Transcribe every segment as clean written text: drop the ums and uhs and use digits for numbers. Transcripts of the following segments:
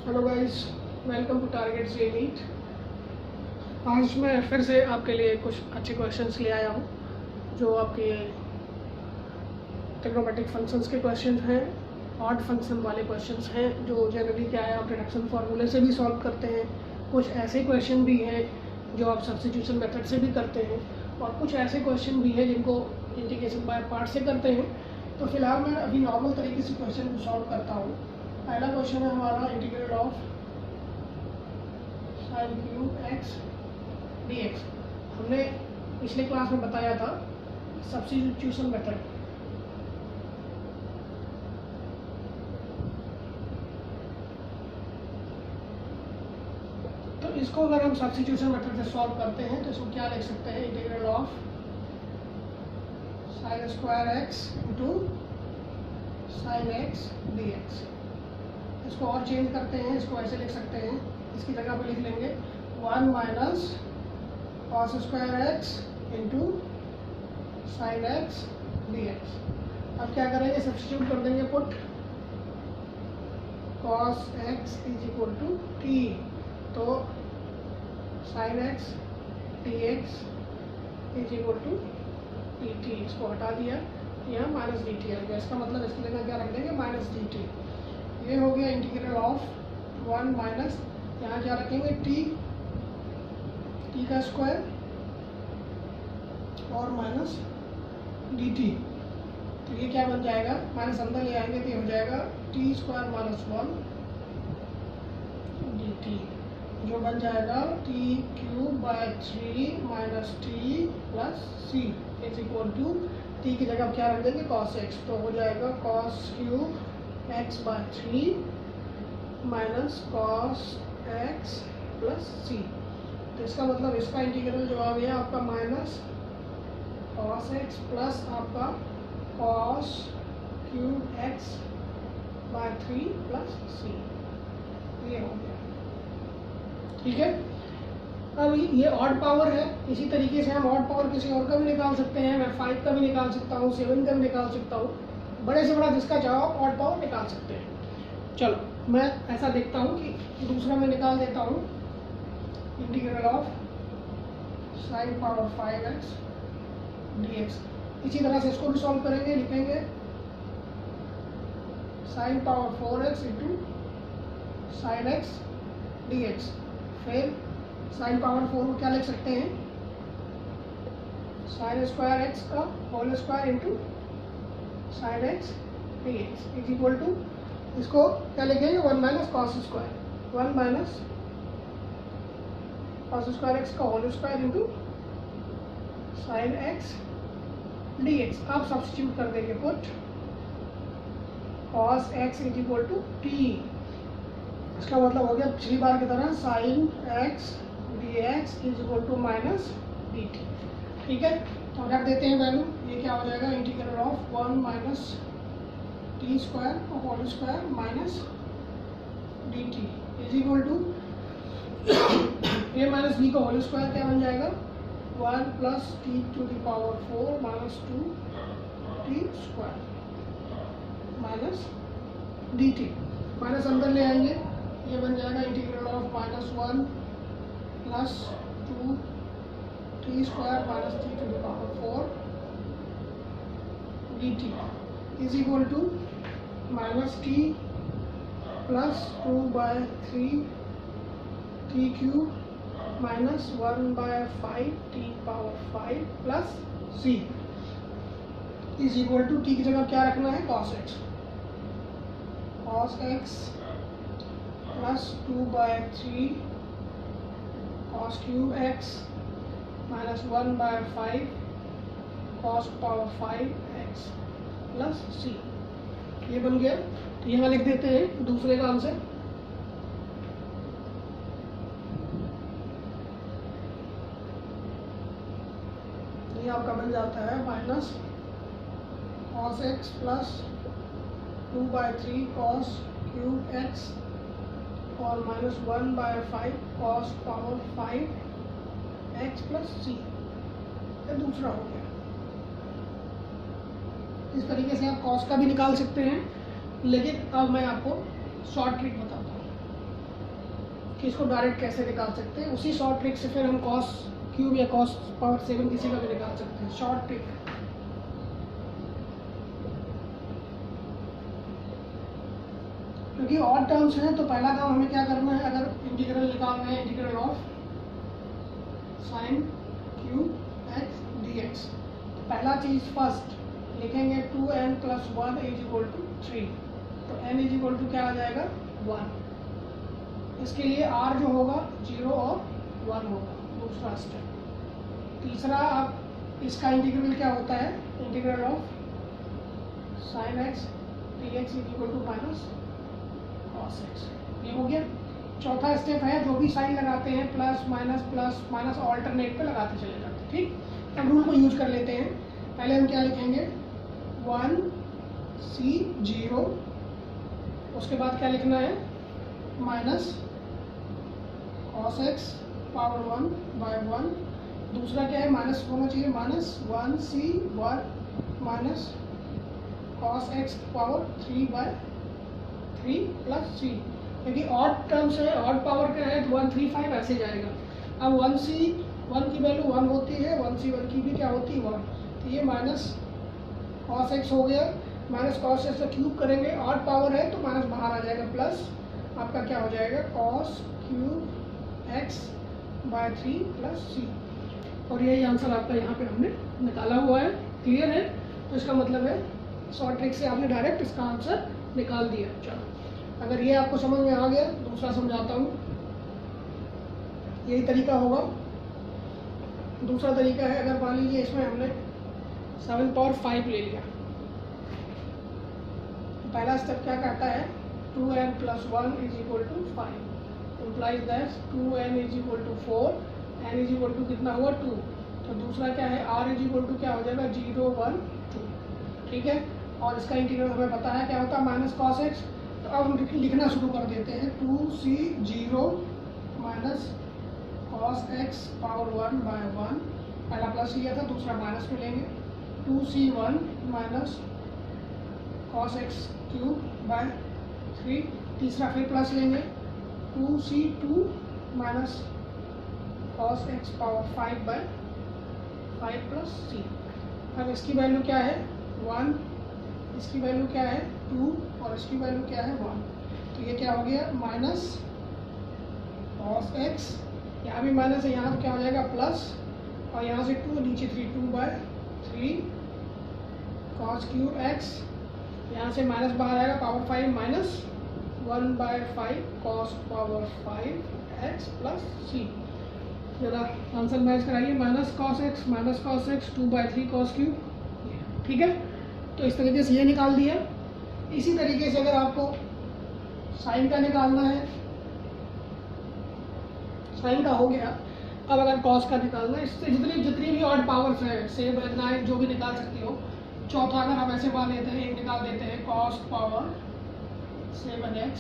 Hello guys, welcome to target J NEET. आज मैं फिर से आपके लिए कुछ अच्छे क्वेश्चंस ले आया हूँ जो आपके ट्रिग्नोमेट्रिक फंक्शंस के क्वेश्चंस हैं, ऑड फंक्शन वाले क्वेश्चंस हैं जो जनरली क्या है आप रिडक्शन फार्मूले से भी सॉल्व करते हैं। कुछ ऐसे क्वेश्चन भी हैं जो आप सब्स्टिट्यूशन मेथड से भी करते हैं और कुछ ऐसे क्वेश्चन भी हैं जिनको इंटीग्रेशन बाय पार्ट से करते हैं। तो फिलहाल मैं अभी नॉर्मल तरीके से क्वेश्चन को सॉल्व करता हूँ। पहला क्वेश्चन है हमारा integral of sin cube x D x. हमने पिछले क्लास में बताया था सब्स्टिट्यूशन मेथड। तो इसको अगर हम सब्स्टिट्यूशन मेथड से सॉल्व करते हैं तो इसको क्या लिख सकते हैं, integral of sin square x into sin x D x. इसको और चेंज करते हैं, इसको ऐसे लिख सकते हैं, इसकी जगह पे लिख लेंगे 1 minus cos square x into sine x D x. अब क्या करेंगे, सब्स्टिट्यूट कर देंगे, put cos x is equal to t, तो sine x D x is equal to d t. इसको हटा दिया, यहाँ माइनस डी टी आ गया। इसका मतलब इसकी जगह क्या रख देंगे, माइनस डी टी। ये हो गया इंटीग्रल ऑफ 1 माइनस, यहाँ क्या रखेंगे, टी का स्क्वायर और माइनस डी टी। तो ये क्या बन जाएगा, माइनस अंदर ले आएंगे तो ये हो जाएगा T square minus 1 D T, जो बन जाएगा T cube by 3 minus T plus C is equal to, T की जगह क्या रख देंगे, कॉस एक्स। तो हो जाएगा cos cube x by 3 minus cos x plus c. तो इसका मतलब इसका इंटीग्रल जो आ गया आपका माइनस कॉस एक्स प्लस आपका cos cube x by 3 plus c. ये हो गया, ठीक है। अब ये ऑड पावर है, इसी तरीके से हम ऑड पावर किसी और का भी निकाल सकते हैं। मैं 5 का भी निकाल सकता हूँ, 7 का भी निकाल सकता हूँ, बड़े से बड़ा जिसका चाहो ऑड पावर निकाल सकते हैं। चलो मैं ऐसा देखता हूँ कि दूसरा मैं निकाल देता हूँ, integral of sine power 5x dx। इसी तरह से इसको भी सॉल्व करेंगे, लिखेंगे sine power 4x into sine x dx। फिर साइन पावर 4 को क्या लिख सकते हैं, साइन स्क्वायर एक्स का whole square into sine x dx is equal to, इसको क्या लिखेंगे, 1 minus cos square, 1 minus cos square x का whole square into sine x dx। आप सब्स्टिट्यूट कर देंगे, put cos x is equal to t. इसका मतलब हो गया पिछली बार की तरह sine x D x is equal to minus D T, ठीक है। तो रख देते हैं वैल्यू, ये क्या हो जाएगा, integral of 1 minus T square whole square minus D T is equal to A minus B का होल स्क्वायर क्या बन जाएगा, 1 plus T to the power 4 minus 2 T square minus D T. Minus अंदर ले आएंगे, ये बन जाएगा integral of minus 1 plus 2 T square minus T to the power 4 D T is equal to minus T plus 2 by 3 t cube minus 1 by 5 t power 5 plus C is equal to, T की जगह क्या रखना है, cos x, cos x plus 2 by 3 cos cube x minus 1 by 5 cos power 5 x plus c. ये बन गया। तो यहाँ लिख देते हैं दूसरे का आंसर, ये आपका बन जाता है minus cos x plus 2 by 3 cos cube x और minus 1 by 5 cos power 5 x plus c. ये दूसरा हो गया। इस तरीके से आप कॉस का भी निकाल सकते हैं, लेकिन अब मैं आपको शॉर्ट ट्रिक बताता हूँ। कि इसको डायरेक्ट कैसे निकाल सकते हैं। उसी शॉर्ट ट्रिक से फिर हम कॉस क्यूब या कॉस पावर 7 किसी का भी निकाल सकते हैं, शॉर्ट ट्रिक। क्योंकि ऑड टर्म्स हैं तो पहला काम हमें क्या करना है, अगर इंटीग्रल निकालना है, integral of sine cube x D x, तो पहला चीज़ फर्स्ट लिखेंगे 2n + 1 = 3, तो n = क्या आ जाएगा 1। इसके लिए r जो होगा 0 और 1 होगा, दूसरा स्टेप। तीसरा, आप इसका इंटीग्रल क्या होता है, integral of sine x D x = cos x, ये हो गया। चौथा स्टेप है, जो भी साइन लगाते हैं प्लस माइनस ऑल्टरनेट पे लगाते चले जाते हैं, ठीक। अब रूल को यूज कर लेते हैं। पहले हम क्या लिखेंगे 1c0, उसके बाद क्या लिखना है माइनस cos x पावर 1/1, दूसरा क्या है माइनस होना चाहिए -1c1 minus cos x power 3/3 + c, क्योंकि ऑड टर्म्स है, ऑड पावर का है तो 135 ऐसे जाएगा। अब 1c1 की वैल्यू 1 होती है, 1c1 की भी क्या होती है 1, तो ये माइनस cos x हो गया, माइनस cos x से क्यूब करेंगे, ऑड पावर है तो माइनस बाहर आ जाएगा, प्लस आपका क्या हो जाएगा cos क्यूब x/3 + c, और यही आंसर आपका यहाँ पे हमने निकाला हुआ है। क्लियर है? तो इसका मतलब है शॉर्ट ट्रिक से आपने डायरेक्ट इसका आंसर निकाल दिया। चलो, अगर ये आपको समझ में आ गया, दूसरा समझाता हूँ। यही तरीका होगा। दूसरा तरीका है, अगर मान लीजिए इसमें हमने 7/5 ले लिया, पहला स्टेप क्या कहता है 2n + 1 = 5, implies that 2n = 4, n = कितना हुआ 2, तो दूसरा क्या है r = क्या हो जाएगा 0 1 2, ठीक है। और इसका इंटीग्रल हमें पता है क्या होता है माइनस cos x, तो अब हम लिखना शुरू कर देते हैं 2c0 minus cos x power 1/1, पहला प्लस लिया था, दूसरा माइनस में लेंगे 2c1 minus cos x cube 3, तीसरा फिर प्लस लेंगे 2c2 minus cos x power 5/5 + c। अब इसकी वैल्यू क्या है 1, इसकी वैल्यू क्या है 2, और इसकी वैल्यू क्या है 1, तो ये क्या हो गया माइनस cos x, यहाँ भी माइनस है, यहाँ तो क्या हो जाएगा प्लस, और यहाँ से 2 नीचे 3, 2/3 cos क्यूब x, यहाँ से माइनस बाहर आएगा power 5 minus 1/5 cos power 5x + c। जरा आंसर मैच कराइए, minus cos x 2/3 cos cube, ठीक है। तो इस तरीके से ये निकाल दिया। इसी तरीके से अगर आपको साइन का निकालना है, साइन का हो गया, अब अगर कॉस का निकालना है, इससे जितनी भी ऑड पावर्स है, सेव नाइन जो भी निकाल सकती हो। चौथा अगर हम ऐसे मान लेते हैं, एक निकाल देते हैं cos पावर 7x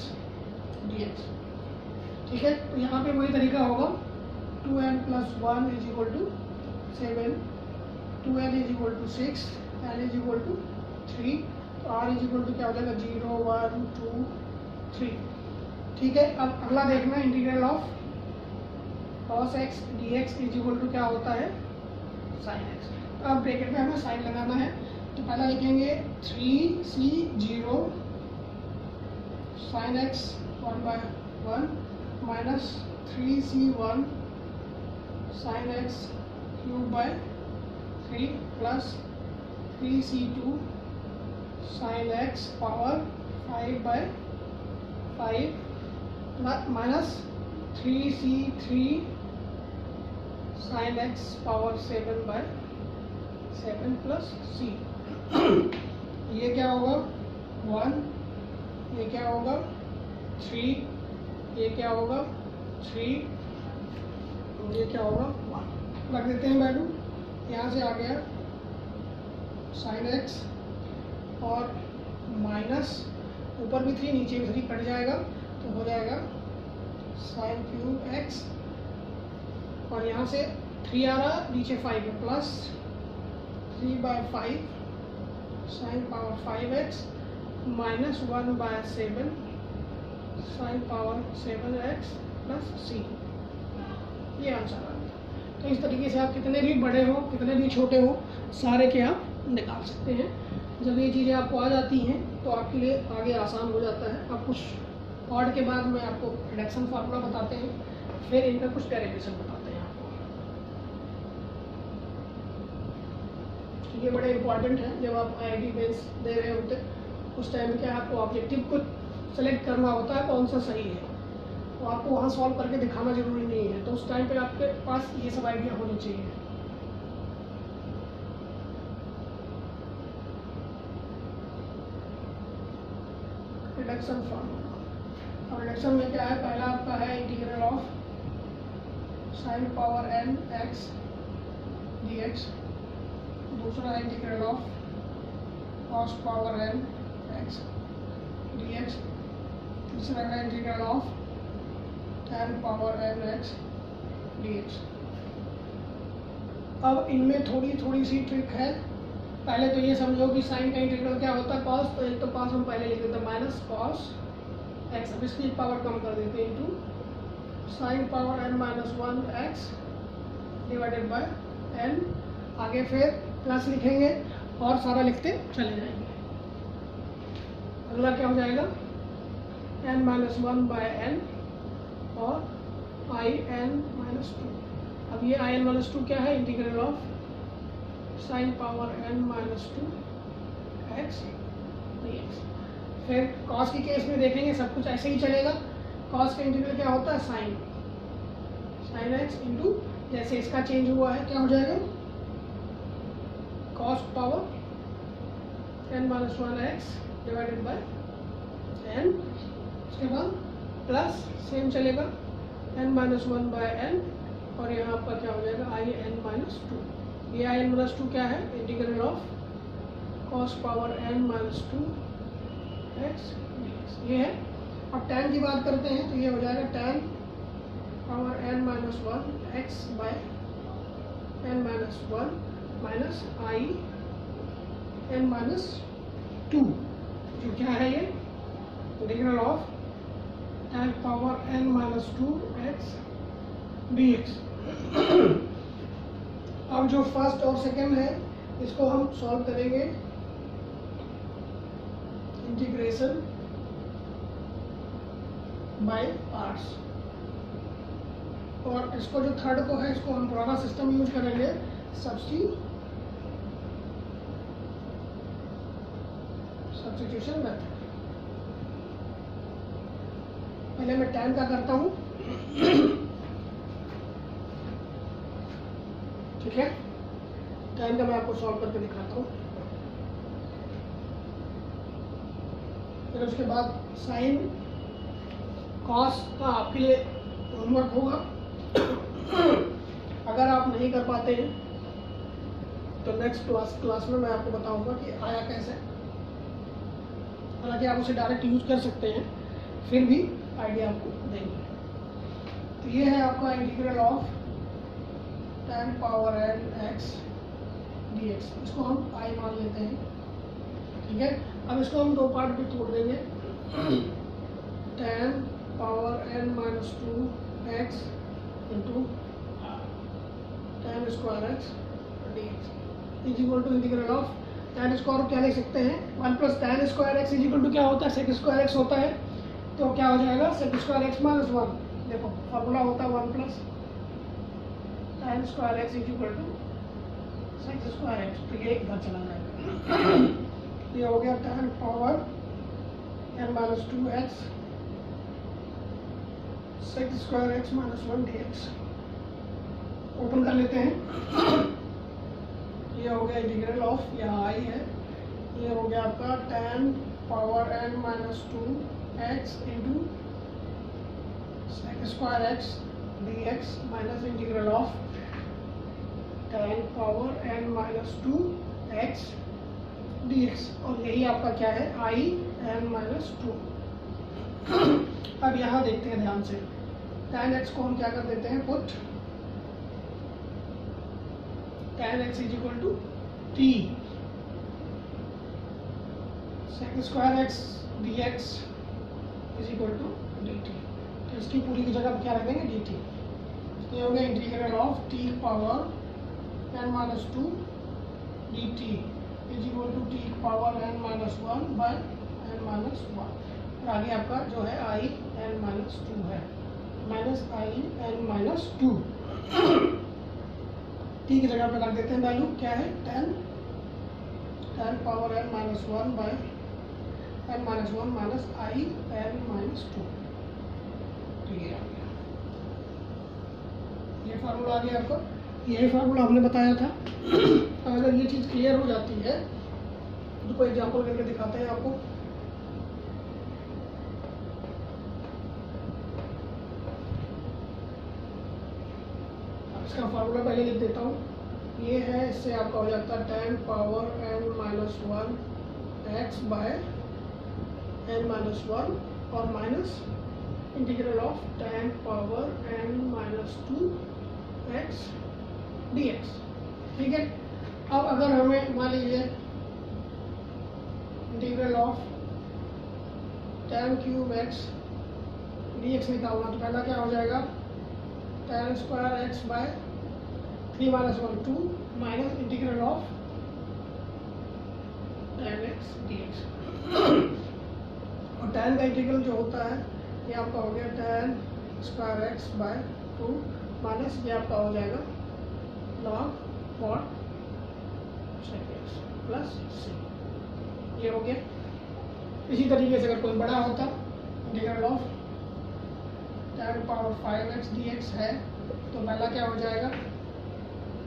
dx, ठीक है। तो यहाँ पे वही तरीका होगा 2n + 1 = 7, 2n = 6, n = 3, तो r = क्या हो जाएगा 0 1 2 3, ठीक है। अब अगला देखना integral of cos x dx = क्या होता है sin x। तो अब ब्रैकेट में हमें साइन लगाना है, तो पहला लिखेंगे 3c0 sin x 1/1 minus 3c1 sin x cube plus 3c2 sin x power 5/5 minus 3c3 sin x power 7/7 + c। ये क्या होगा 1, ये क्या होगा 3, ये क्या होगा 3, ये क्या होगा 1। रख देते हैं वैल्यू, यहाँ से आ गया sin x और माइनस ऊपर भी 3 नीचे भी 3 कट जाएगा, तो हो जाएगा sin क्यूब x, और यहाँ से 3 आ रहा, नीचे 5 है, plus 3/5 sin power 5x minus 1/7 sine power 7x plus c, ये आंसर आ गया। तो इस तरीके से आप कितने भी बड़े हो कितने भी छोटे हो सारे के आप निकाल सकते हैं। जब ये चीज़ें आपको आ जाती हैं तो आपके लिए आगे आसान हो जाता है। अब कुछ ऑड के बाद में आपको रिडक्शन फार्मूला बताते हैं, फिर इनका कुछ डेरिवेशन बताते हैं आपको। ये बड़े इंपॉर्टेंट है। जब आप IIT मेंस दे रहे होते उस टाइम क्या आपको ऑब्जेक्टिव को सेलेक्ट करना होता है कौन सा सही है, तो आपको वहाँ सॉल्व करके दिखाना जरूरी नहीं है। तो उस टाइम पे आपके पास ये सब आइडिया होनी चाहिए। Reduction formula. और रिडक्शन में क्या है, पहला आपका है integral of sine power n x dx, दूसरा है integral of cos power n x dx, तीसरा है integral of tan power n x dx। अब इनमें थोड़ी सी ट्रिक है। पहले तो ये समझो कि साइन का इंटीग्रल क्या होता है, कॉस। तो एक तो कॉस हम पहले लिख देते हैं माइनस कॉस एक्स, अब इसकी पावर कम कर देते हैं into sine power n minus 1x divided by n, आगे फिर प्लस लिखेंगे और सारा लिखते चले जाएंगे। अगला क्या हो जाएगा, n माइनस 1 बाय n और i n माइनस 2। अब ये i n माइनस 2 क्या है, integral of sine power n minus 2 x dx। फिर कॉस के केस में देखेंगे सब कुछ ऐसे ही चलेगा। कॉस का इंटीग्रल क्या होता है, साइन x इंटू, जैसे इसका चेंज हुआ है क्या हो जाएगा, cos power n minus 1x divided by n, उसके बाद प्लस सेम चलेगा n माइनस 1 बाय n, और यहाँ आपका क्या हो जाएगा i n माइनस 2। ये i n माइनस 2 क्या है, integral of cos power n minus 2 x dx, ये है। अब tan की बात करते हैं तो ये हो जाएगा tan power n minus 1 x by n minus 1 minus i n minus 2, जो क्या है ये integral of tan power n minus 2 x dx। अब जो फर्स्ट और सेकंड है इसको हम सॉल्व करेंगे इंटीग्रेशन बाय पार्ट्स, और इसको जो थर्ड को है इसको हम पुराना सिस्टम यूज करेंगे, सब्स्टिट्यूशन मेथड। पहले मैं tan का करता हूँ, ठीक है। tan का मैं आपको सॉल्व करके दिखाता हूँ। फिर उसके बाद साइन कॉस का आपके लिए होमवर्क होगा। अगर आप नहीं कर पाते हैं तो नेक्स्ट क्लास में मैं आपको बताऊंगा कि आया कैसे। हालांकि आप उसे डायरेक्ट यूज कर सकते हैं, फिर भी आइडिया आपको देंगे। तो ये है आपका integral of tan power n x dx, इसको हम i मान लेते हैं, ठीक है। अब इसको हम दो पार्ट में तोड़ देंगे, tan power n minus 2 x into tan square x dx is equal to integral of tan square क्या लिख सकते हैं, 1 plus tan square x is equal to क्या होता है, sec स्क्वायर x होता है। तो क्या हो जाएगा, sec स्क्वायर x माइनस 1, देखो फॉर्मूला होता है 1 plus tan square x is equal to sec square x, तो ये इधर चला जाएगा। ये हो गया tan power n minus 2x sec square x minus 1 dx। Open कर लेते हैं। ये हो गया इंटीग्रल ऑफ, यहाँ i है, ये हो गया आपका tan power n minus 2x into sec square x dx minus integral of tan power n minus 2x dx, और यही आपका क्या है, i n माइनस 2। अब यहाँ देखते हैं ध्यान से, tan x को हम क्या कर देते हैं, put tan x is equal to t sec square x dx is equal to dt। तो इसकी पूरी की जगह क्या रख देंगे dt। ये हो गया integral of t power n minus 2 dt is equal to t power n minus 1 by n minus 1। और आगे आपका जो है i n माइनस 2 है, minus i n minus 2। t की जगह पे रख देते हैं वैल्यू क्या है 10 power n minus 1 by n minus 1 minus i n minus 2। तो ये आ गया, ये फार्मूला आ गया आपका। यही फार्मूला हमने बताया था। अगर ये चीज़ क्लियर हो जाती है तो कोई एग्जाम्पल करके दिखाते हैं आपको। इसका फार्मूला पहले लिख देता हूँ। ये है, इससे आपका हो जाता है 10 power n minus 1 x by n minus 1 और minus integral of 10 power n minus 2 x dx। ठीक है। अब अगर हमें मान लीजिए integral of 10 cube x dx निकालना, तो पहला क्या हो जाएगा 10 square x by 3 minus 1 2 minus integral of 10x dx। और 10 का इंटीग्रल जो होता है ये आपका हो गया 10 स्क्वायर x बाय 2 माइनस ये आपका हो जाएगा log for sec x plus c। ये हो गया। इसी तरीके से अगर कोई बड़ा होता integral of 10 power 5x dx है तो पहला क्या हो जाएगा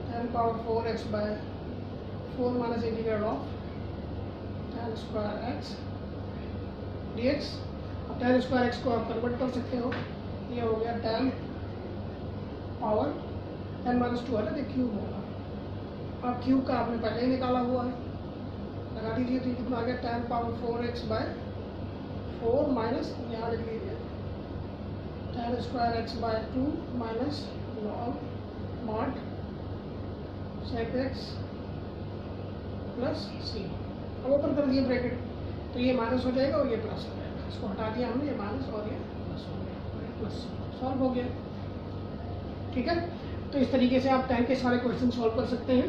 10 power 4x by 4 minus integral of 10 square x dx। 10 square x को आप कन्वर्ट कर सकते हो, ये हो गया 10 पावर n माइनस 2 है ना, तो क्यूब होगा। अब क्यूब का आपने पहले ही निकाला हुआ है, लगा दीजिए। तो कितना आ गया 10 पावर 4x बाय 4 माइनस यहाँ लिख लीजिए 10 square x by 2 minus log mod sec x plus c। अब ओपन कर दिए ब्रैकेट, तो ये माइनस हो जाएगा और ये प्लस हो जाएगा। इसको हटा दिया हमने, ये माइनस और ये प्लस हो गया, प्लस सॉल्व हो गया। ठीक है। तो इस तरीके से आप 10 के सारे क्वेश्चन सॉल्व कर सकते हैं।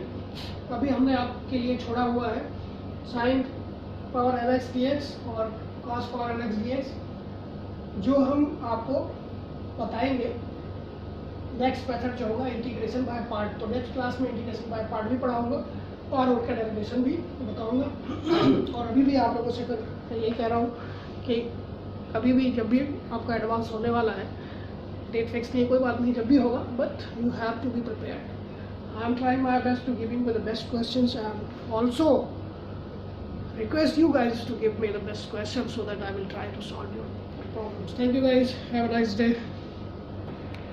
अभी हमने आपके लिए छोड़ा हुआ है sine power n x D x और cos power n x D x, जो हम आपको बताएंगे नेक्स्ट मेथड जो होगा इंटीग्रेशन बाय पार्ट। तो नेक्स्ट क्लास में इंटीग्रेशन बाय पार्ट भी पढ़ाऊंगा और उसका डेरिवेशन भी बताऊंगा। और अभी भी आप लोगों से मैं यही कह रहा हूँ कि अभी भी जब भी आपका एडवांस होने वाला है, डेट फिक्स नहीं, कोई बात नहीं, जब भी होगा, but you have to be prepared. I am trying my best to giving with the best questions and also request you guys to give me the best questions so that I will try to solve your problems. Thank you guys. Have a nice day.